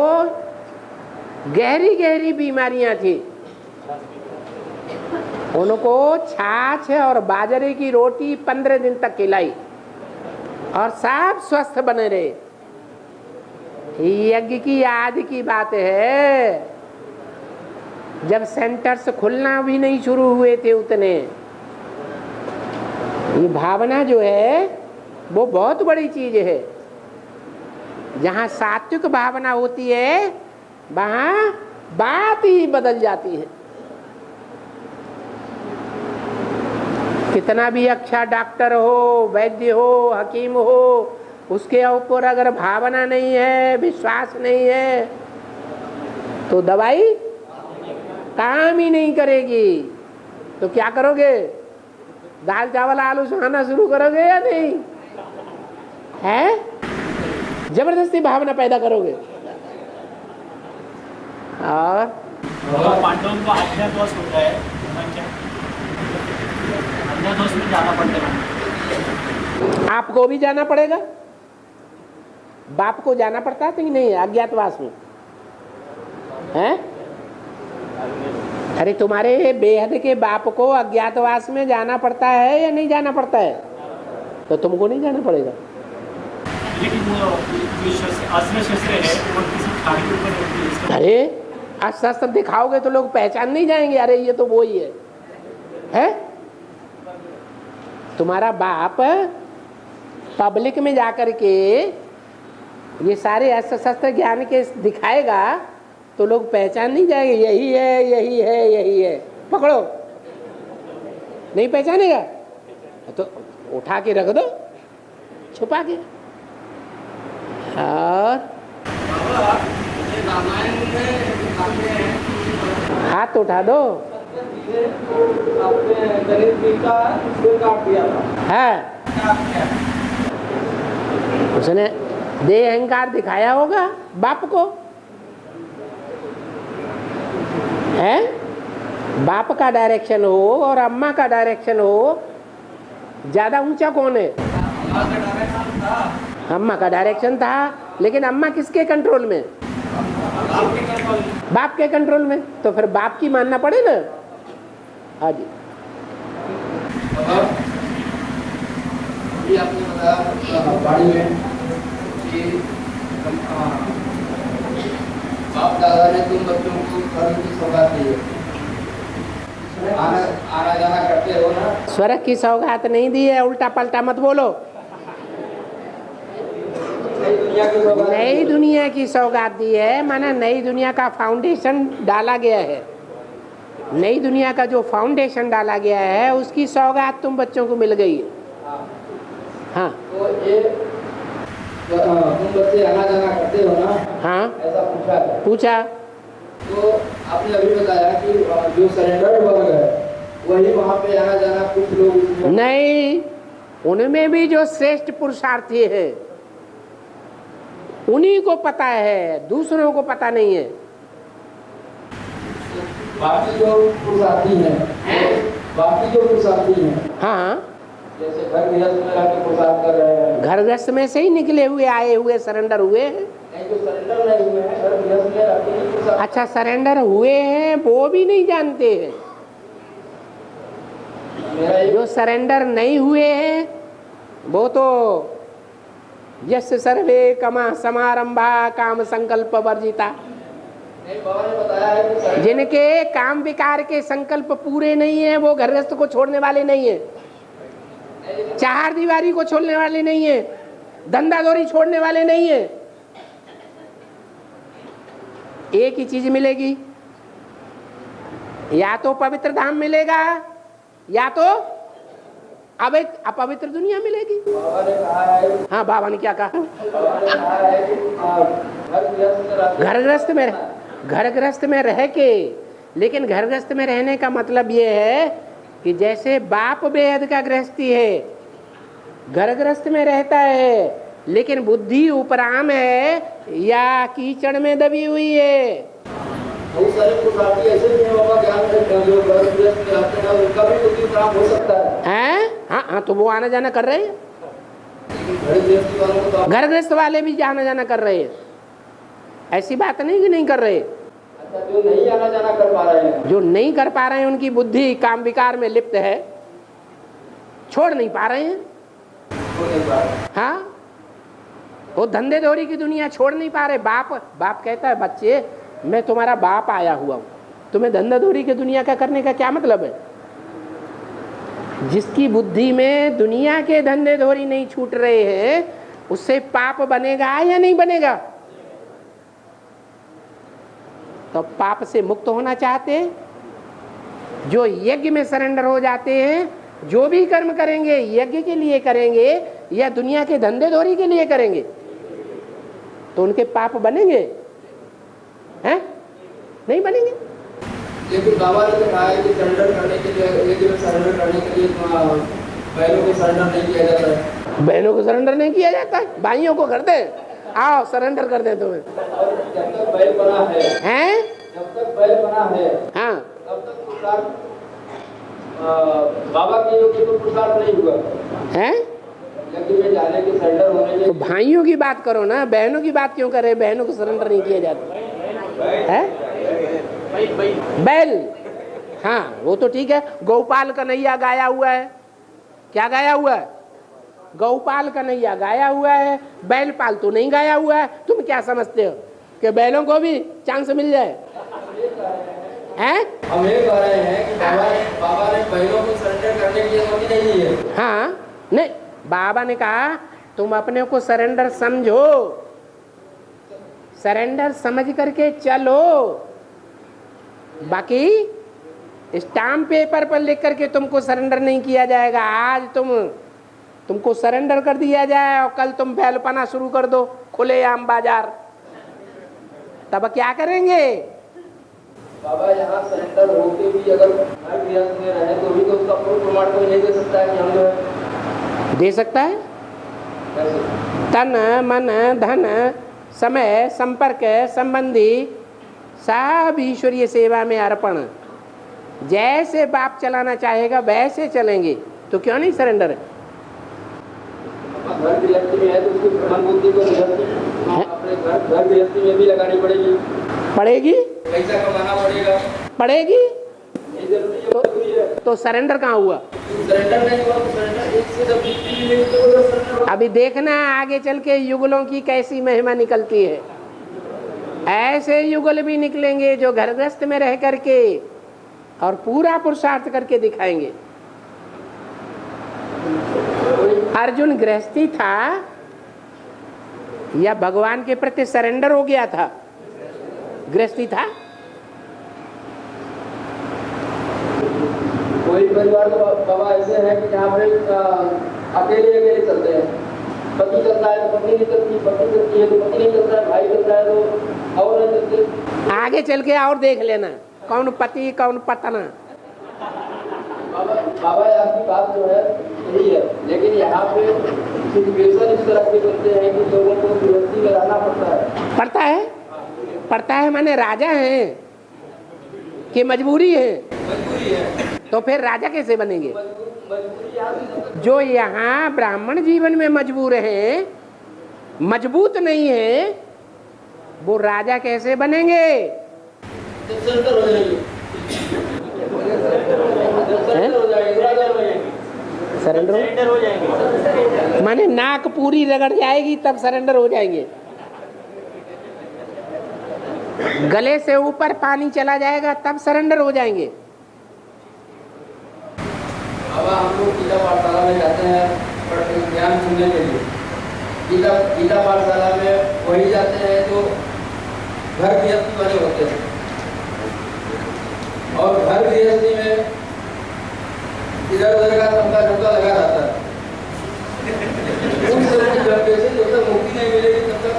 गहरी गहरी बीमारियां थी उनको छाछ और बाजरे की रोटी 15 दिन तक खिलाई और सब स्वस्थ बने रहे। यज्ञ की आदि की बात है जब सेंटर्स खुलना भी नहीं शुरू हुए थे उतने। ये भावना जो है वो बहुत बड़ी चीज है। जहाँ सात्विक भावना होती है वहाँ बात ही बदल जाती है। कितना भी अच्छा डॉक्टर हो, वैद्य हो, हकीम हो, उसके ऊपर अगर भावना नहीं है, विश्वास नहीं है तो दवाई काम ही नहीं करेगी। तो क्या करोगे? दाल चावल आलू खाना शुरू करोगे या नहीं? है जबरदस्ती भावना पैदा करोगे। और पांडवों को आज्ञादोष होता है, आज्ञादोष में जाना पड़ता है। आपको भी जाना पड़ेगा। बाप को जाना पड़ता है कि नहीं अज्ञातवास में? हैं? अरे तुम्हारे बेहद के बाप को अज्ञातवास में जाना पड़ता है या नहीं जाना पड़ता है? तो तुमको नहीं जाना पड़ेगा। अरे अस्त्र दिखाओगे तो लोग पहचान नहीं जाएंगे, अरे ये तो वो ही है? तुम्हारा बाप पब्लिक में जाकर के ये सारे अस्त्र शस्त्र ज्ञान के दिखाएगा तो लोग पहचान नहीं जाएंगे, यही है यही है यही है। पकड़ो, नहीं पहचानेगा तो उठा के रख दो छुपा के। और हाथ उठा दो। है उसने देह अहंकार दिखाया होगा बाप को। है बाप का डायरेक्शन हो और अम्मा का डायरेक्शन हो, ज्यादा ऊंचा कौन है? अम्मा का डायरेक्शन था, लेकिन अम्मा किसके कंट्रोल में? बाप के कंट्रोल में। तो फिर बाप की मानना पड़े ना। हाँ जी। ये आपने बताया बाड़ी में कि बाप दादा ने तुम बच्चों को स्वर्ग की सौगात दी है, आना जाना करते हो ना। स्वर्ग की सौगात नहीं दी है, उल्टा पलटा मत बोलो। नई दुनिया की सौगात दी है, माना नई दुनिया का फाउंडेशन डाला गया है। नई दुनिया का जो फाउंडेशन डाला गया है उसकी सौगात तुम बच्चों को मिल गई है। हाँ तो ये तुम बच्चे आना जाना करते हो ना। हाँ ऐसा पूछा। तो आपने अभी बताया कि जो सरेंडर वर्ग है वही वहाँ पे आना जाना, कुछ लोग नहीं, उनमें भी जो श्रेष्ठ पुरुषार्थी है उन्हीं को पता है, दूसरों को पता नहीं है। बाकी जो पुरुषार्थी हैं, बाकी जो पुरुषार्थी हैं, हाँ जैसे घर गृहस्थ में रहकर पुरुषार्थ कर रहे हैं, घर गृहस्थ में से ही निकले हुए आए हुए सरेंडर हुए हैं। नहीं जो सरेंडर नहीं हुए हैं घर गृहस्थ में रहते ही पुरुषार्थ। अच्छा सरेंडर हुए हैं वो भी नहीं जानते हैं। जो सरेंडर नहीं हुए हैं वो तो यस सर्वे कमा समारंभा काम संकल्प वर्जिता, जिनके काम विकार के संकल्प पूरे नहीं है वो घर गृहस्थ को छोड़ने वाले नहीं है, चार दीवारी को छोड़ने वाले नहीं है, धंधा दौरी छोड़ने वाले नहीं है। एक ही चीज मिलेगी, या तो पवित्र धाम मिलेगा या तो अपवित्र दुनिया मिलेगी। हाँ बाबा ने क्या कहा? घर गृहस्थ में रह के, लेकिन घर गृहस्थ में रहने का मतलब ये है कि जैसे बाप बेहद का गृहस्थी है, घर गृहस्थ में रहता है लेकिन बुद्धि उपराम है या कीचड़ में दबी हुई है। बहुत सारे पुरुषार्थी ऐसे भी हैं बाबा ज्ञान में जो घर गृहस्थ में रहते हैं, उनका भी बुद्धि उपराम हो सकता है। हाँ हाँ, तो वो आना जाना कर रहे हैं। घर गृहस्थी वालों को तो घर गृहस्थ वाले भी आना जाना कर रहे हैं, ऐसी बात नहीं कि नहीं कर रहे। अच्छा, जो नहीं आना जाना कर पा रहे हैं, जो नहीं कर पा रहे हैं उनकी बुद्धि काम विकार में लिप्त है, छोड़ नहीं पा रहे हैं। वो नहीं पा रहे। हाँ, वो धंधे दौरी की दुनिया छोड़ नहीं पा रहे। बाप कहता है बच्चे मैं तुम्हारा बाप आया हुआ हूँ, तुम्हें धंधा दौरी की दुनिया का करने का क्या मतलब है। जिसकी बुद्धि में दुनिया के धंधे दौरी नहीं छूट रहे हैं उससे पाप बनेगा या नहीं बनेगा। तो पाप से मुक्त होना चाहते हैं, जो यज्ञ में सरेंडर हो जाते हैं, जो भी कर्म करेंगे यज्ञ के लिए करेंगे या दुनिया के धंधे दौरी के लिए करेंगे, तो उनके पाप बनेंगे हैं? नहीं बनेंगे। लेकिन बाबा ने तो कहा है कि सरेंडर करने के लिए, यज्ञ में सरेंडर करने के लिए बहनों को सरेंडर नहीं किया जाता है। बहनों को सरेंडर नहीं किया जाता है, भाइयों को करते हैं, आओ सरेंडर कर दे तुम्हें। जब तक बैल बना है, जब तक बैल बना है, हाँ, तब तक पुरुषार्थ बाबा के योग्य तो पुरुषार्थ नहीं हुआ है। यज्ञ में जाने के सरेंडर होने के। तो भाइयों की बात करो ना, बहनों की बात क्यों करे। बहनों को सरेंडर नहीं किया जाता है। बैल, हाँ वो तो ठीक है। गौपाल कन्हैया गाया हुआ है, क्या गाया हुआ है? गौपाल कन्हैया गाया हुआ है, बैल पाल तो नहीं गाया हुआ है। तुम क्या समझते हो कि बैलों को भी चांस मिल जाए हैं? हम ये कह रहे हैं कि बाबा ने बहनों को सरेंडर करने की अनुमति नहीं दी है। हाँ, नहीं, बाबा ने कहा तुम अपने को सरेंडर समझो, सरेंडर समझ करके चलो। बाकी स्टाम्प पेपर पर लिख करके तुमको सरेंडर नहीं किया जाएगा। आज तुमको सरेंडर कर दिया जाए और कल तुम बैलपना शुरू कर दो खुलेआम बाजार, तब क्या करेंगे? बाबा यहाँ सरेंडर होके भी अगर हर गृहस्थ में रहे तो भी तो उसका प्रमाण कोई नहीं दे सकता है कि हम जो है। दे सकता है। तन मन धन समय संपर्क संबंधी सब ईश्वरीय सेवा में अर्पण। जैसे बाप चलाना चाहेगा वैसे चलेंगे, तो क्यों नहीं सरेंडर है? घर गृहस्थी में है तो उसकी मन बुद्धि को अपने घर गृहस्थी में भी लगानी पड़ेगी। पड़ेगी, पैसा कमाना पड़ेगा, पड़ेगी। ये जरूरी है। तो सरेंडर कहाँ हुआ? सरेंडर नहीं हुआ तो सरेंडर एक से जब मिलेगी तो वो सरेंडर। अभी देखना आगे चल के युगलों की कैसी महिमा निकलती है। ऐसे युगल भी निकलेंगे जो घरग्रस्त में रह करके और पूरा पुरुषार्थ करके दिखाएंगे। अर्जुन गृहस्थी था या भगवान के प्रति सरेंडर हो गया था? गृहस्थी था। कोई परिवार तो बाबा ऐसे हैं कि जहाँ पे अकेले चलते हैं। पति चलता है तो पत्नी नहीं चलती, पत्नी चलती है तो पति नहीं चलता है, भाई चलता है तो और नहीं चलते। आगे चल के और देख लेना कौन पति कौन पतना। बाबा आपकी बात जो है सही है, लेकिन यहाँ पे सिचुएशन इस तरह के बनते हैं कि लोगों को गृहस्थी में रहना पड़ता है माने राजा हैं कि मजबूरी है? मजबूरी है। तो फिर राजा कैसे बनेंगे? जो यहाँ ब्राह्मण जीवन में मजबूर है, मजबूत नहीं है, वो राजा कैसे बनेंगे? सरेंडर हो जाएंगे माने नाक पूरी रगड़ जाएगी तब सरेंडर हो जाएंगे। गले से ऊपर पानी चला जाएगा तब सरेंडर हो जाएंगे। अब हम लोग गीता पाठशाला में जाते हैं ज्ञान सुनने के लिए। गीता पाठशाला में वही जाते हैं जो घर गृहस्थी वाले होते हैं, और घर गृहस्थी में इधर उधर का सबका झटका लगा रहता है। उस तरह की जब तक मुक्ति नहीं मिलेगी तब तक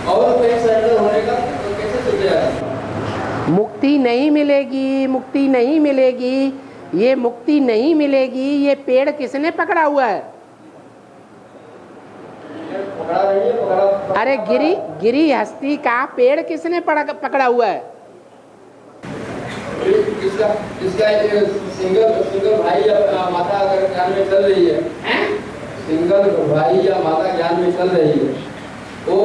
और कहीं सरेंडर होने का तो कैसे सोचेगा? मुक्ति नहीं मिलेगी, मुक्ति नहीं मिलेगी, ये मुक्ति नहीं मिलेगी। ये पेड़ किसने पकड़ा हुआ है? पकड़ा नहीं है, पकड़ा। अरे गिरी हस्ती का पेड़ किसने पकड़ा हुआ है? जिसका सिंगल भाई या माता अगर ध्यान में चल रही है, सिंगल भाई या माता ज्ञान में चल रही है, वो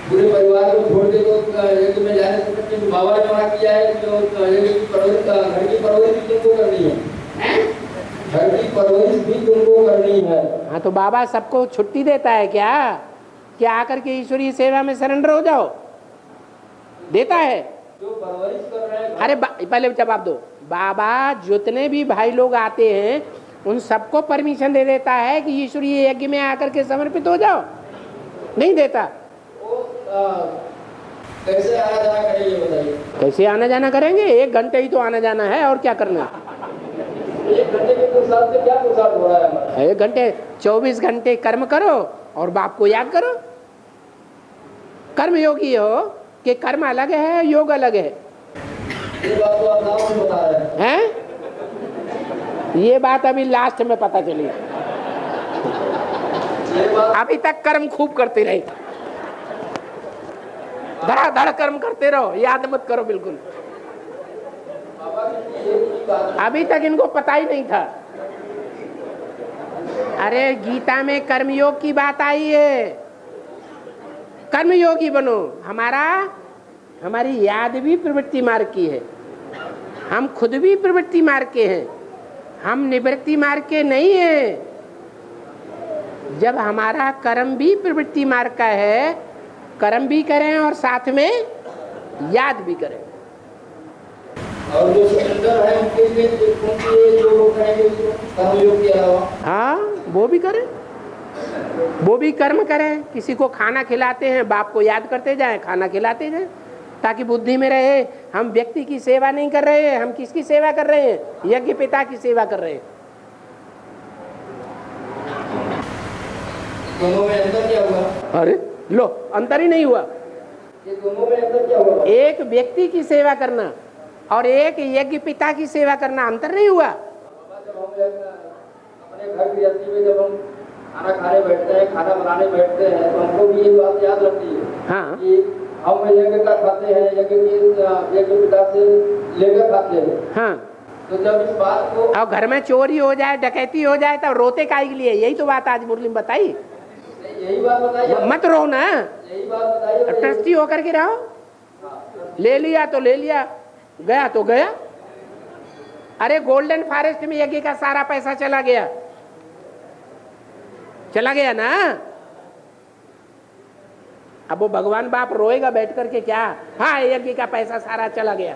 पूरे परिवार को छोड़ के तो यज्ञ में जा नहीं सकते। बाबा ने मना किया है कि यज्ञ की परवरिश, घर की परवरिश भी तुमको करनी है, घर की परवरिश भी तुमको करनी है। हाँ, तो बाबा सबको छुट्टी देता है क्या कि आकर के ईश्वरीय सेवा में सरेंडर हो जाओ? देता है? जो परवरिश कर रहे हैं, अरे पहले जवाब दो। बाबा जितने भी भाई लोग आते हैं उन सबको परमिशन दे देता है कि ईश्वरीय यज्ञ में आकर के समर्पित हो जाओ? नहीं देता। कैसे आना जाना करेंगे बताइए? कैसे आना जाना करेंगे? 1 घंटे ही तो आना जाना है, और क्या करना? 1 घंटे के पुरुषार्थ से क्या पुरुषार्थ हो रहा है हमारा? 1 घंटे 24 घंटे कर्म करो और बाप को याद करो। कर्म योगी हो कि कर्म अलग है, योग अलग है? ये बात तो आप नाम में बता रहे हैं। ये बात अभी लास्ट में पता चली। अभी तक कर्म खूब करते रहे, धड़ाधड़ कर्म करते रहो, याद मत करो बिल्कुल। अभी तक इनको पता ही नहीं था। अरे गीता में कर्मयोग की बात आई है, कर्मयोगी बनो। हमारी याद भी प्रवृत्ति मार्ग की है, हम खुद भी प्रवृत्ति मार्ग के हैं, हम निवृत्ति मार्ग के नहीं हैं। जब हमारा कर्म भी प्रवृत्ति मार्ग का है, कर्म भी करें और साथ में याद भी करें। और जो सरेंडर है उनके लिए जो लोग करेंगे कर्मयोग के अलावा, हाँ वो भी करें, वो भी कर्म करें। किसी को खाना खिलाते हैं, बाप को याद करते जाएं, खाना खिलाते जाएं, ताकि बुद्धि में रहे हम व्यक्ति की सेवा नहीं कर रहे हैं, हम किसकी सेवा कर रहे हैं? यज्ञ पिता की सेवा कर रहे हैं। दोनों में अंतर क्या हुआ? अरे लो, अंतर ही नहीं हुआ। ये दोनों में अंतर क्या हुआ? एक व्यक्ति की सेवा करना और एक यज्ञ पिता की सेवा करना, अंतर नहीं हुआ। जब हम अपने घर गृहस्थी में जब हम खाना खाने बैठते हैं, खाना बनाने बैठते हैं, तो हमको भी ये बात याद रहती है। हाँ, कि हम यज्ञ का खाते हैं, यज्ञ पिता से लेकर खाते हैं। हाँ। तो जब इस बात को, और घर में चोरी हो जाए, डकैती हो जाए, तब रोते काहे के लिए? यही तो बात आज मुरली में बताई। यही बात बताइए, मत रो ना, यही बात बताइए। ट्रस्टी होकर के रहो। ले लिया तो ले लिया, गया तो गया। अरे गोल्डन फॉरेस्ट में यज्ञ का सारा पैसा चला गया, चला गया ना। अब वो भगवान बाप रोएगा बैठ करके क्या? हाँ, यज्ञ का पैसा सारा चला गया।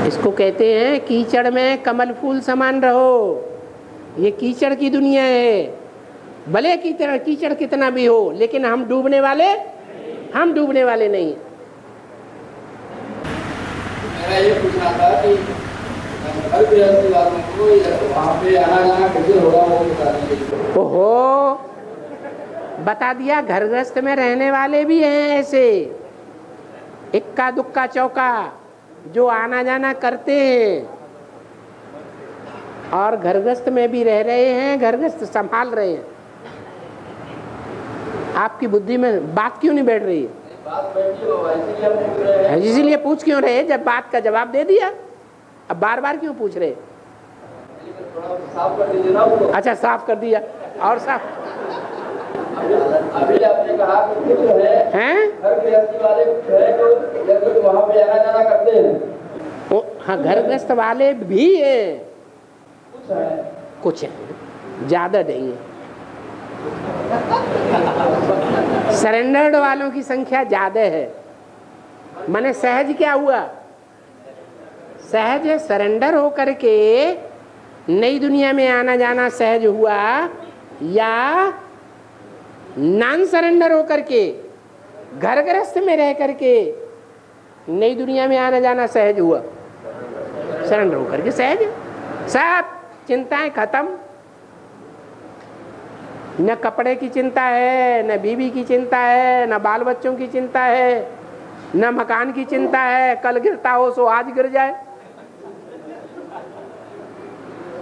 इसको कहते हैं कीचड़ में कमल फूल समान रहो। ये कीचड़ की दुनिया है, भले कीचड़ कितना भी हो, लेकिन हम डूबने वाले नहीं। मेरा ये पूछना था कि हर गृहस्थी वालों को वहाँ पे आना जाना कैसे होगा, वो बता दीजिए। ओहो, बता दिया। घर गृहस्थ में रहने वाले भी हैं ऐसे, इक्का दुक्का चौका, जो आना जाना करते हैं और घर गृहस्थ में भी रह रहे हैं, घर गृहस्थ संभाल रहे हैं। आपकी बुद्धि में बात क्यों नहीं बैठ रही है? बात बैठी हो, इसीलिए हम पूछ रहे हैं। इसीलिए पूछ क्यों रहे? जब बात का जवाब दे दिया, अब बार बार क्यों पूछ रहे? थोड़ा साफ कर दीजिए ना उसको। अच्छा, साफ कर दिया। और साफ अभी आपने कहा कि कुछ है घर गृहस्थी वाले कुछ है जो वहाँ पे आना जाना करते हैं। हाँ, घर गृहस्थ वाले भी हैं, कुछ है, ज्यादा नहीं है। सरेंडर्ड वालों की संख्या ज्यादा है। माने सहज क्या हुआ? सहज सरेंडर होकर के नई दुनिया में आना जाना सहज हुआ, या नॉन सरेंडर होकर के घर गृहस्थ में रह करके नई दुनिया में आना जाना सहज हुआ? सरेंडर होकर के सहज। सब चिंताएं खत्म, न कपड़े की चिंता है, न बीवी की चिंता है, न बाल बच्चों की चिंता है, न मकान की चिंता है, कल गिरता हो सो आज गिर जाए।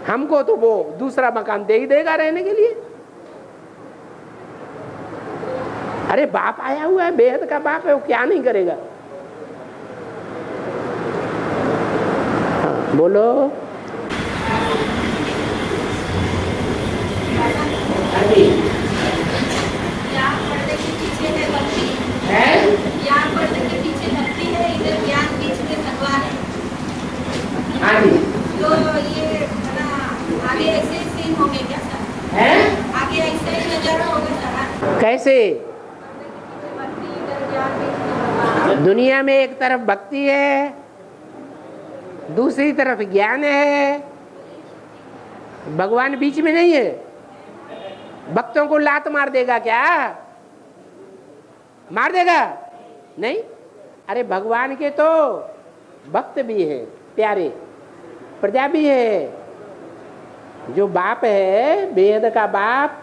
हमको तो वो दूसरा मकान दे ही देगा रहने के लिए। अरे बाप आया हुआ है, बेहद का बाप है, वो क्या नहीं करेगा। बोलो। यहाँ पर्दे के पीछे है भक्ति, है यहाँ पर्दे के पीछे भक्ति है, इधर ज्ञान बीच में भगवान है। हाँ जी। तो ये ना आगे ऐसे सीन होंगे क्या सर? है आगे ऐसे ही नजारा होगा सर? कैसे? भक्ति, इधर ज्ञान बीच में भगवान। दुनिया में एक तरफ भक्ति है, दूसरी तरफ ज्ञान है, भगवान बीच में नहीं है। भक्तों को लात मार देगा क्या? मार देगा? नहीं। अरे भगवान के तो भक्त भी है, प्यारे, प्रजा भी है। जो बाप है, वेद का बाप,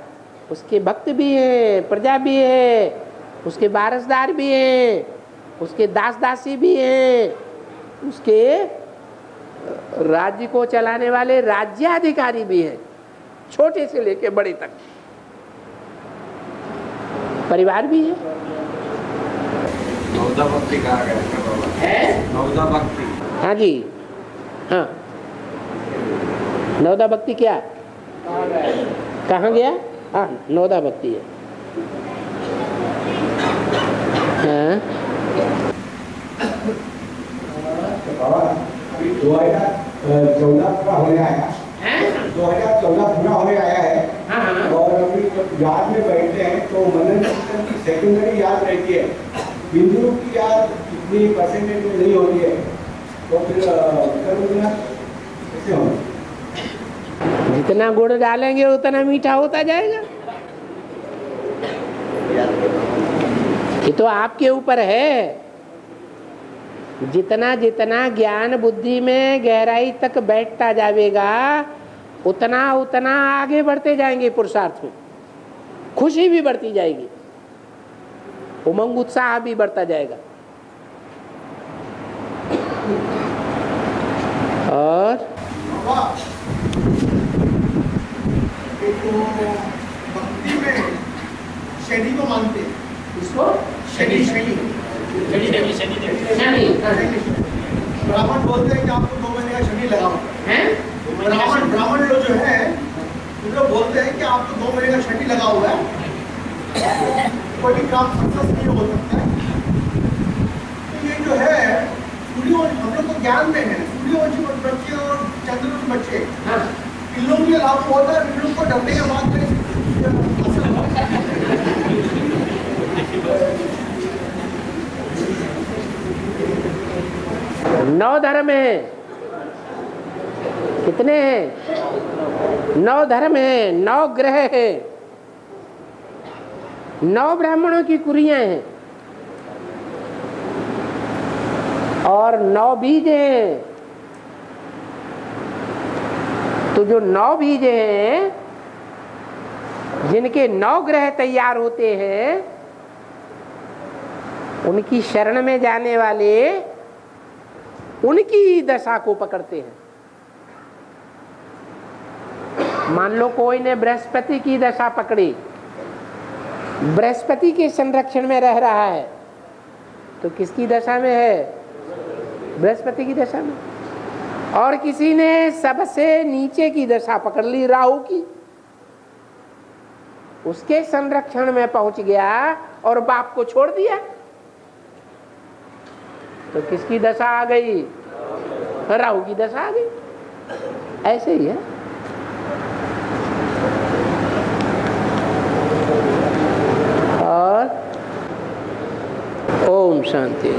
उसके भक्त भी है, प्रजा भी है, उसके वारसदार भी हैं, उसके दास दासी भी हैं, उसके राज्य को चलाने वाले राज्याधिकारी भी हैं, छोटे से लेके बड़े तक परिवार भी है। नवदा भक्ति कहा गया है? नवदा भक्ति। हाँ जी, हाँ। नवदा भक्ति क्या कहाँ गया? हाँ, नवदा भक्ति है। हाँ। बाबा 2014 पूरा होने आया है, 2014 पूरा होने आया है। और अभी जब याद में बैठते हैं तो मनन चिंतन की सेकेंडरी याद रहती है, बिंदुओं की याद इतनी परसेंटेज में नहीं होती है। तो फिर कैसे होगा? जितना गुड़ डालेंगे उतना मीठा होता जाएगा। ये तो आपके ऊपर है। जितना जितना ज्ञान बुद्धि में गहराई तक बैठता जाएगा, उतना उतना आगे बढ़ते जाएंगे पुरुषार्थ में। खुशी भी बढ़ती जाएगी, उमंग उत्साह भी बढ़ता जाएगा। और भक्ति में शनि को मानते हैं। इसको शनि शनि ब्राह्मण बोलते हैं कि आपको 2 महीने का शनि लगा हुआ है। ब्राह्मण लोग जो है उन लोग बोलते हैं कि आपको 2 महीने का शनि लगा हुआ है, कोई भी काम सक्सेस नहीं हो सकता है। तो ये जो है सूर्यवंशी, हम लोग तो ज्ञान में है, सूर्यवंशी बच्चे और चंद्रवंशी बच्चे, इन लोगों के लागू होता है। इन लोगों को डरने के बाद नौ धर्म है। कितने हैं? 9 धर्म है, 9 ग्रह है, 9 ब्राह्मणों की कुरियां हैं और 9 बीज हैं। तो जो 9 बीज हैं, जिनके 9 ग्रह तैयार होते हैं, उनकी शरण में जाने वाले उनकी दशा को पकड़ते हैं। मान लो कोई ने बृहस्पति की दशा पकड़ी, बृहस्पति के संरक्षण में रह रहा है, तो किसकी दशा में है? बृहस्पति की दशा में। और किसी ने सबसे नीचे की दशा पकड़ ली, राहु की, उसके संरक्षण में पहुंच गया और बाप को छोड़ दिया, तो किसकी दशा आ गई? राहु की दशा आ गई। ऐसे ही है। और ओम शांति।